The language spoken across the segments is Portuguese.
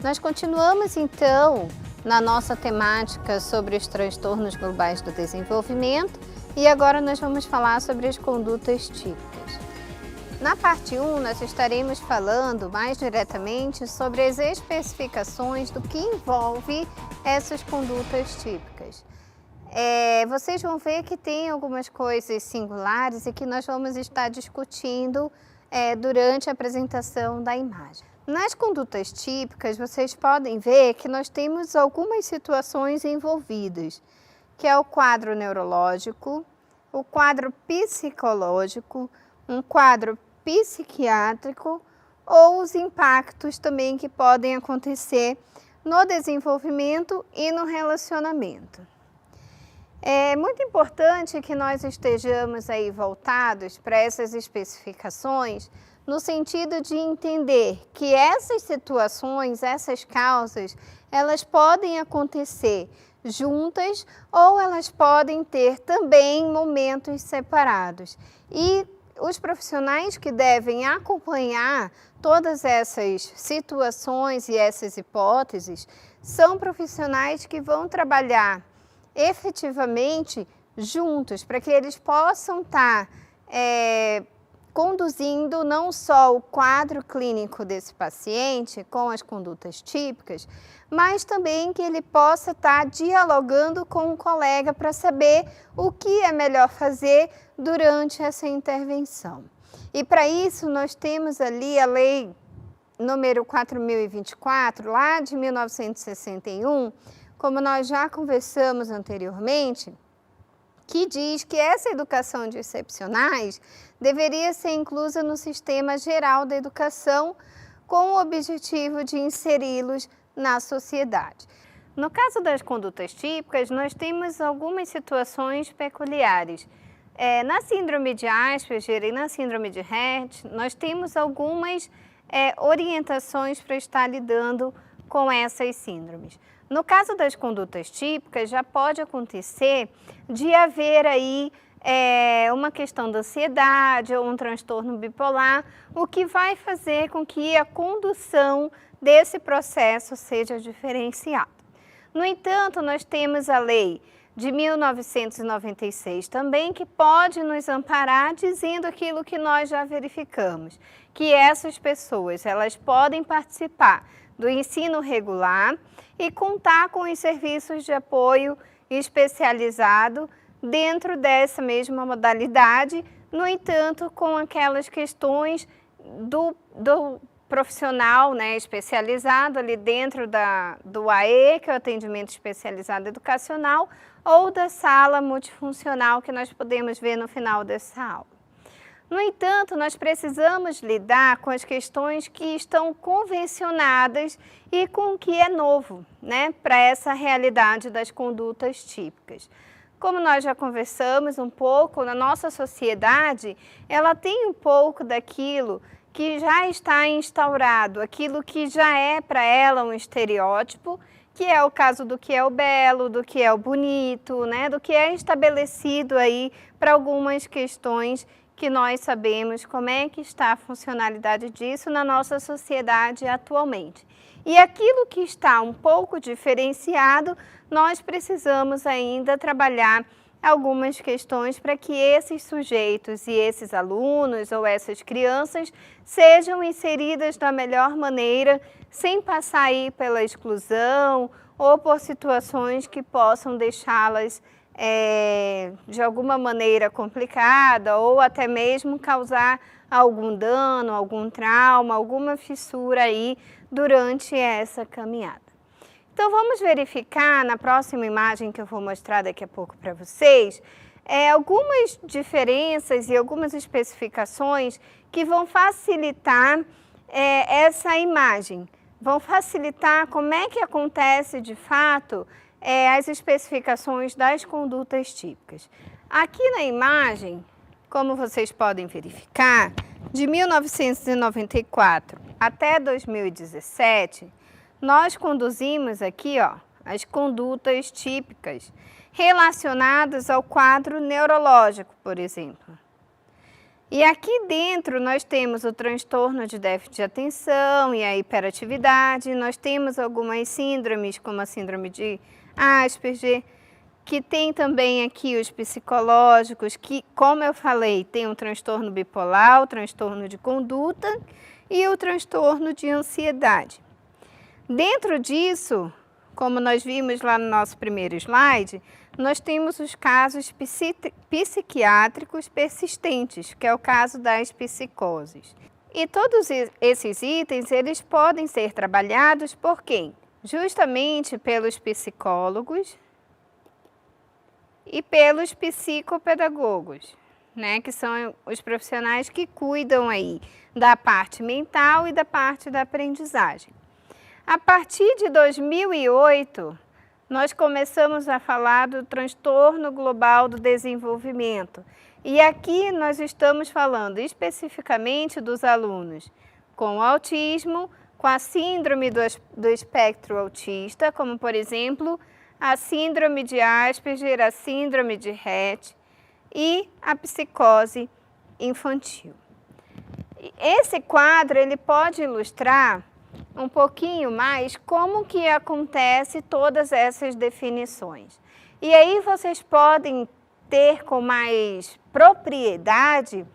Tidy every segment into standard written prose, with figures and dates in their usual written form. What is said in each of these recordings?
Nós continuamos então na nossa temática sobre os transtornos globais do desenvolvimento e agora nós vamos falar sobre as condutas típicas. Na parte 1, nós estaremos falando mais diretamente sobre as especificações do que envolve essas condutas típicas. Vocês vão ver que tem algumas coisas singulares e que nós vamos estar discutindo durante a apresentação da imagem. Nas condutas típicas, vocês podem ver que nós temos algumas situações envolvidas, que é o quadro neurológico, o quadro psicológico, um quadro psiquiátrico ou os impactos também que podem acontecer no desenvolvimento e no relacionamento. É muito importante que nós estejamos aí voltados para essas especificações, no sentido de entender que essas situações, essas causas, elas podem acontecer juntas ou elas podem ter também momentos separados. E os profissionais que devem acompanhar todas essas situações e essas hipóteses são profissionais que vão trabalhar efetivamente juntos, para que eles possam estar conduzindo não só o quadro clínico desse paciente com as condutas típicas, mas também que ele possa estar dialogando com um colega para saber o que é melhor fazer durante essa intervenção. E para isso nós temos ali a lei número 4024, lá de 1961, como nós já conversamos anteriormente, que diz que essa educação de excepcionais deveria ser inclusa no sistema geral da educação com o objetivo de inseri-los na sociedade. No caso das condutas típicas, nós temos algumas situações peculiares. Na síndrome de Asperger e na síndrome de Rett, nós temos algumas orientações para estar lidando com essas síndromes. No caso das condutas típicas, já pode acontecer de haver aí uma questão da ansiedade ou um transtorno bipolar, o que vai fazer com que a condução desse processo seja diferenciada. No entanto, nós temos a lei de 1996 também, que pode nos amparar dizendo aquilo que nós já verificamos, que essas pessoas elas podem participar do ensino regular e contar com os serviços de apoio especializado dentro dessa mesma modalidade, no entanto, com aquelas questões do profissional especializado ali dentro do AE, que é o atendimento especializado educacional, ou da sala multifuncional que nós podemos ver no final dessa aula. No entanto, nós precisamos lidar com as questões que estão convencionadas e com o que é novo, para essa realidade das condutas típicas. Como nós já conversamos um pouco, na nossa sociedade, ela tem um pouco daquilo que já está instaurado, aquilo que já é para ela um estereótipo, que é o caso do que é o belo, do que é o bonito, do que é estabelecido aí para algumas questões que nós sabemos como é que está a funcionalidade disso na nossa sociedade atualmente. E aquilo que está um pouco diferenciado, nós precisamos ainda trabalhar algumas questões para que esses sujeitos e esses alunos ou essas crianças sejam inseridas da melhor maneira, sem passar aí pela exclusão ou por situações que possam deixá-las de alguma maneira complicada ou até mesmo causar algum dano, algum trauma, alguma fissura aí durante essa caminhada. Então vamos verificar na próxima imagem que eu vou mostrar daqui a pouco para vocês, algumas diferenças e algumas especificações que vão facilitar essa imagem, vão facilitar como é que acontece de fato as especificações das condutas típicas. Aqui na imagem, como vocês podem verificar, de 1994 até 2017, nós conduzimos aqui as condutas típicas relacionadas ao quadro neurológico, por exemplo. E aqui dentro nós temos o transtorno de déficit de atenção e a hiperatividade, nós temos algumas síndromes, como a síndrome de Asperger, que tem também aqui os psicológicos, que, como eu falei, tem o transtorno bipolar, o transtorno de conduta e o transtorno de ansiedade. Dentro disso, como nós vimos lá no nosso primeiro slide, nós temos os casos psiquiátricos persistentes, que é o caso das psicoses. E todos esses itens, eles podem ser trabalhados por quem? Justamente pelos psicólogos e pelos psicopedagogos, né? Que são os profissionais que cuidam aí da parte mental e da parte da aprendizagem. A partir de 2008, nós começamos a falar do transtorno global do desenvolvimento. E aqui nós estamos falando especificamente dos alunos com autismo, com a síndrome do espectro autista, como por exemplo, a síndrome de Asperger, a síndrome de Rett e a psicose infantil. Esse quadro ele pode ilustrar um pouquinho mais como que acontece todas essas definições. E aí vocês podem ter com mais propriedade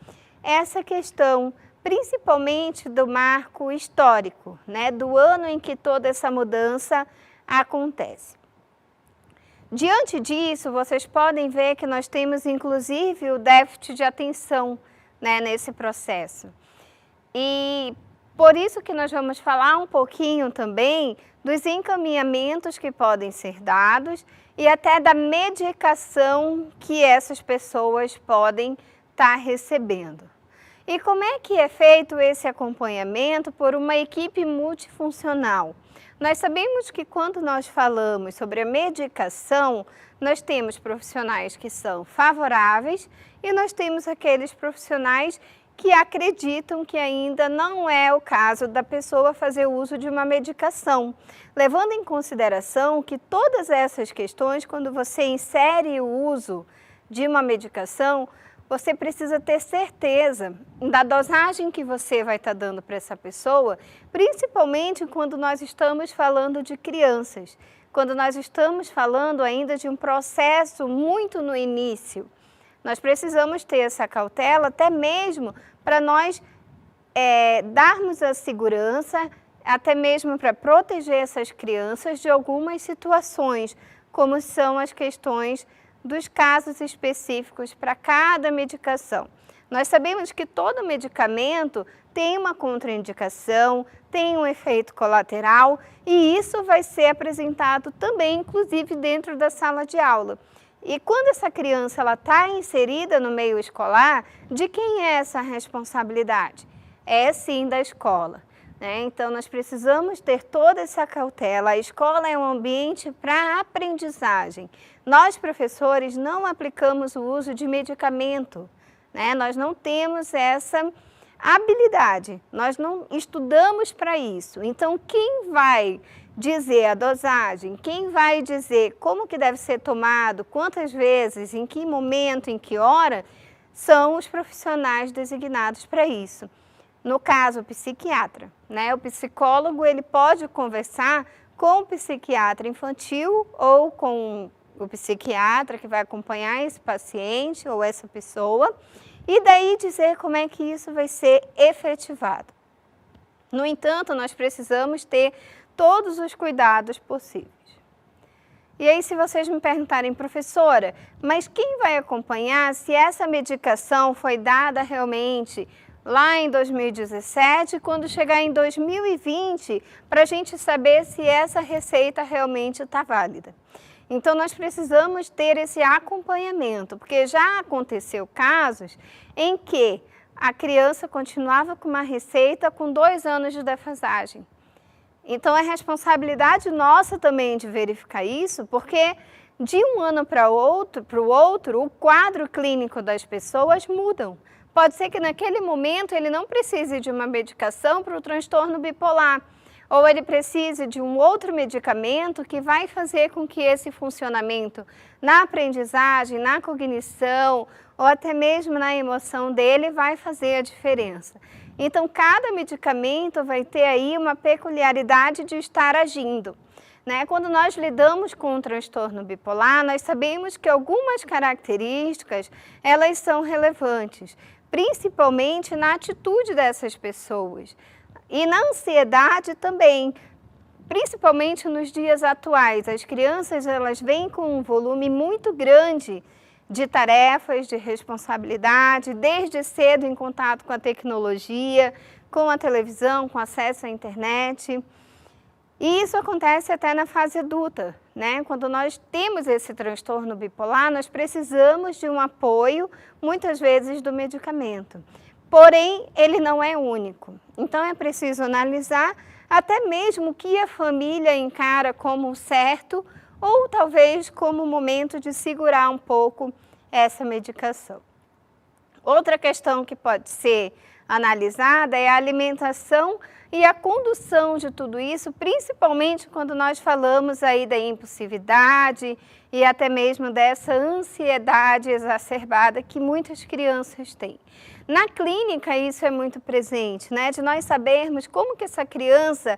essa questão, principalmente do marco histórico, né, do ano em que toda essa mudança acontece. Diante disso, vocês podem ver que nós temos inclusive o déficit de atenção, né, nesse processo. E por isso que nós vamos falar um pouquinho também dos encaminhamentos que podem ser dados e até da medicação que essas pessoas podem estar recebendo. E como é que é feito esse acompanhamento por uma equipe multifuncional? Nós sabemos que quando nós falamos sobre a medicação, nós temos profissionais que são favoráveis e nós temos aqueles profissionais que acreditam que ainda não é o caso da pessoa fazer uso de uma medicação, levando em consideração que todas essas questões, quando você insere o uso de uma medicação, você precisa ter certeza da dosagem que você vai estar dando para essa pessoa, principalmente quando nós estamos falando de crianças, quando nós estamos falando ainda de um processo muito no início. Nós precisamos ter essa cautela até mesmo para nós darmos a segurança, até mesmo para proteger essas crianças de algumas situações, como são as questões dos casos específicos para cada medicação. Nós sabemos que todo medicamento tem uma contraindicação, tem um efeito colateral e isso vai ser apresentado também, inclusive, dentro da sala de aula. E quando essa criança está inserida no meio escolar, de quem é essa responsabilidade? É sim da escola, né? Então nós precisamos ter toda essa cautela. A escola é um ambiente para aprendizagem. Nós, professores, não aplicamos o uso de medicamento, né? Nós não temos essa habilidade, nós não estudamos para isso. Então quem vai dizer a dosagem, quem vai dizer como que deve ser tomado, quantas vezes, em que momento, em que hora, são os profissionais designados para isso. No caso, o psiquiatra, né? O psicólogo ele pode conversar com o psiquiatra infantil ou com o psiquiatra que vai acompanhar esse paciente ou essa pessoa e daí dizer como é que isso vai ser efetivado. No entanto, nós precisamos ter todos os cuidados possíveis. E aí, se vocês me perguntarem, professora, mas quem vai acompanhar se essa medicação foi dada realmente lá em 2017, quando chegar em 2020, para a gente saber se essa receita realmente está válida? Então, nós precisamos ter esse acompanhamento, porque já aconteceu casos em que a criança continuava com uma receita com 2 anos de defasagem. Então, é responsabilidade nossa também de verificar isso, porque de um ano para o outro, o quadro clínico das pessoas mudam. Pode ser que naquele momento ele não precise de uma medicação para o transtorno bipolar, ou ele precise de um outro medicamento que vai fazer com que esse funcionamento na aprendizagem, na cognição, ou até mesmo na emoção dele, vai fazer a diferença. Então, cada medicamento vai ter aí uma peculiaridade de estar agindo, né? Quando nós lidamos com um transtorno bipolar, nós sabemos que algumas características, elas são relevantes, principalmente na atitude dessas pessoas. E na ansiedade também, principalmente nos dias atuais. As crianças, elas vêm com um volume muito grande de tarefas, de responsabilidade, desde cedo em contato com a tecnologia, com a televisão, com acesso à internet. E isso acontece até na fase adulta, né? Quando nós temos esse transtorno bipolar, nós precisamos de um apoio, muitas vezes do medicamento. Porém, ele não é único. Então, é preciso analisar até mesmo o que a família encara como certo ou talvez como momento de segurar um pouco essa medicação. Outra questão que pode ser analisada é a alimentação e a condução de tudo isso, principalmente quando nós falamos aí da impulsividade e até mesmo dessa ansiedade exacerbada que muitas crianças têm. Na clínica isso é muito presente, né? De nós sabermos como que essa criança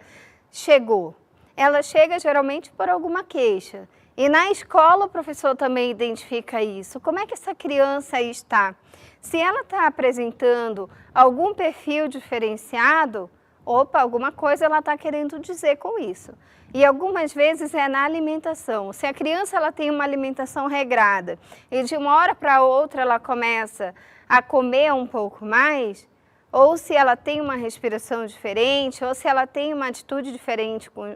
chegou. Ela chega geralmente por alguma queixa. E na escola o professor também identifica isso. Como é que essa criança está? Se ela está apresentando algum perfil diferenciado, opa, alguma coisa ela está querendo dizer com isso. E algumas vezes é na alimentação. Se a criança ela tem uma alimentação regrada e de uma hora para outra ela começa a comer um pouco mais, ou se ela tem uma respiração diferente, ou se ela tem uma atitude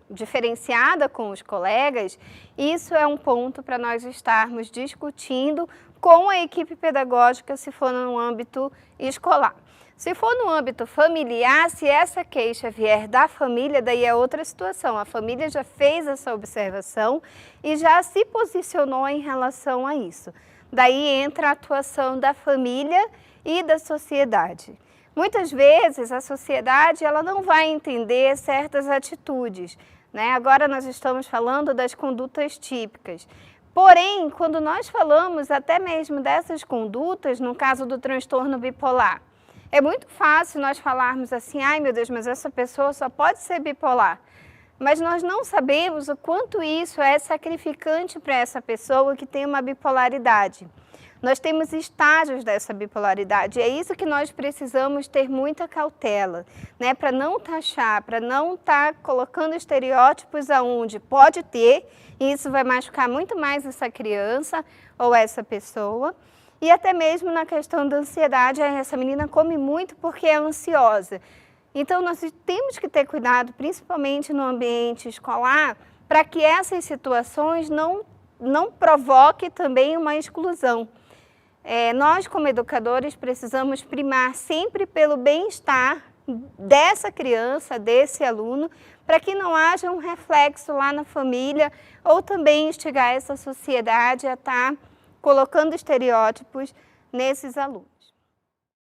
diferenciada com os colegas, isso é um ponto para nós estarmos discutindo com a equipe pedagógica se for no âmbito escolar. Se for no âmbito familiar, se essa queixa vier da família, daí é outra situação. A família já fez essa observação e já se posicionou em relação a isso. Daí entra a atuação da família e da sociedade. Muitas vezes a sociedade ela não vai entender certas atitudes, né? Agora nós estamos falando das condutas típicas. Porém, quando nós falamos até mesmo dessas condutas, no caso do transtorno bipolar, é muito fácil nós falarmos assim, ai meu Deus, mas essa pessoa só pode ser bipolar. Mas nós não sabemos o quanto isso é sacrificante para essa pessoa que tem uma bipolaridade. Nós temos estágios dessa bipolaridade, é isso que nós precisamos ter muita cautela, né? Para não taxar, para não estar colocando estereótipos aonde pode ter, e isso vai machucar muito mais essa criança ou essa pessoa. E até mesmo na questão da ansiedade, essa menina come muito porque é ansiosa. Então nós temos que ter cuidado, principalmente no ambiente escolar, para que essas situações não provoquem também uma exclusão. Nós, como educadores, precisamos primar sempre pelo bem-estar dessa criança, desse aluno, para que não haja um reflexo lá na família ou também instigar essa sociedade a estar colocando estereótipos nesses alunos.